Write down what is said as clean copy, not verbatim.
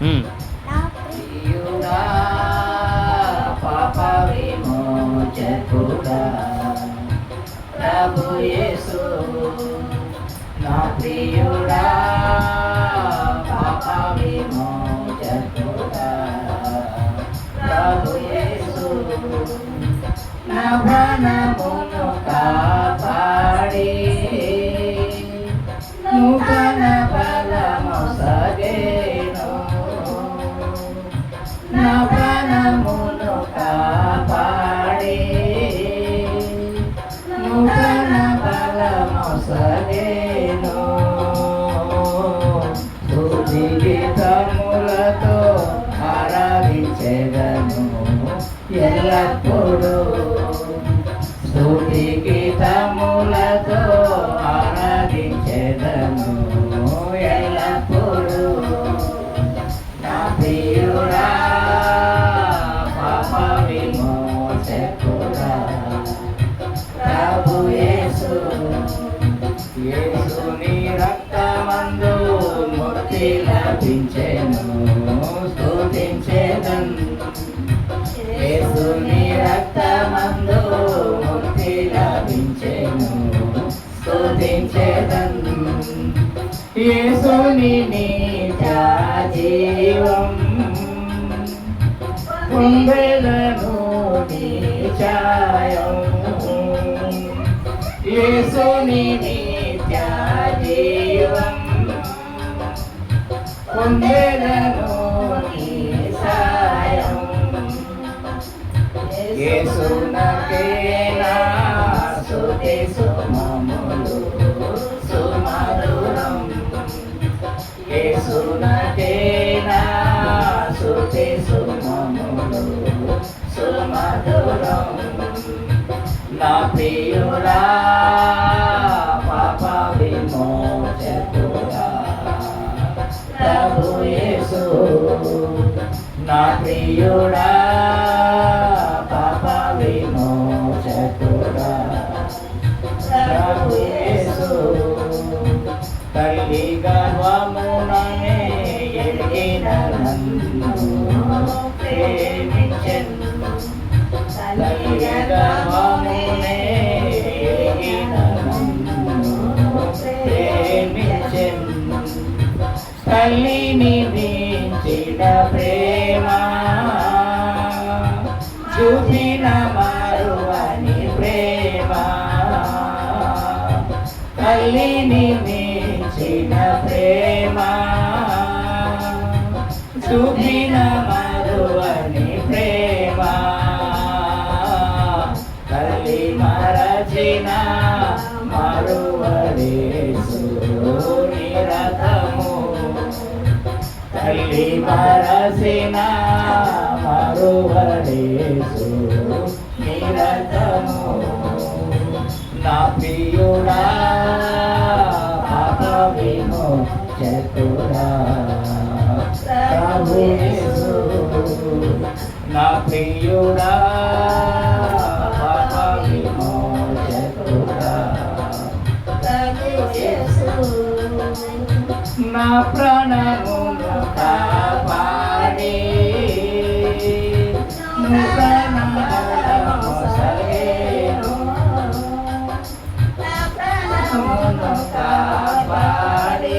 నా ప్రియుడా పాప విమోచకుడా ప్రభు యేసు నా ప్రియుడా పాప విమోచకుడా ప్రభు యేసు నా ప్రాణమును కాపాడి నూతన బలమొసగేను నా ప్రాణమును కాపాడి నూతన బలమొసగేను స్తుతి గీతములతో ఆరాధించెదను ఎల్లప్పుడూ స్తుతి గీతములతో ఆరాధించెదను ఎల్లప్పుడూ నా ప్రియుడా పాప విమోచకుడా ప్రభు యేసు యేసుని రక్తమందు ముక్తి లభించెను స్తుతించెదను యేసుని రక్తమందు ముక్తి లభించెను స్తుతించెదను యేసుని నిత్య జీవం పొందెదను నిశ్చయం యేసుని నిత్య జీవం పొందెదను నిశ్చయం యేసునకేనా స్తుతి సుమములు సుమధురం యేసునకేనా స్తుతి సుమములు సుమధురం నా ప్రియుడా పాప విమోచకుడా ప్రభు యేసు నా ప్రియుడా పాప విమోచకుడా ప్రభు యేసు తల్లి గర్వముననే ఎరిగిన నన్ను ప్రేమించెను తల్లి గర్వమునే ఎరిగిన నన్ను ప్రేమించెను తల్లిని మించిన ప్రేమ చూపిన మరువని ప్రేమ తల్లిని మించిన ప్రేమ చూపిన మరువని ప్రేమ తల్లి మరచిన మరువలేసు నిరతము తల్లి మరసిన మరువలేసు నిరతము నా ప్రియుడా పాప విమోచకుడా ప్రభు యేసు నా ప్రియుడా పాప విమోచకుడా ప్రభు యేసు నా ప్రాణమును కాపాడి నూతన బలమొసగేను నా ప్రాణమును కాపాడి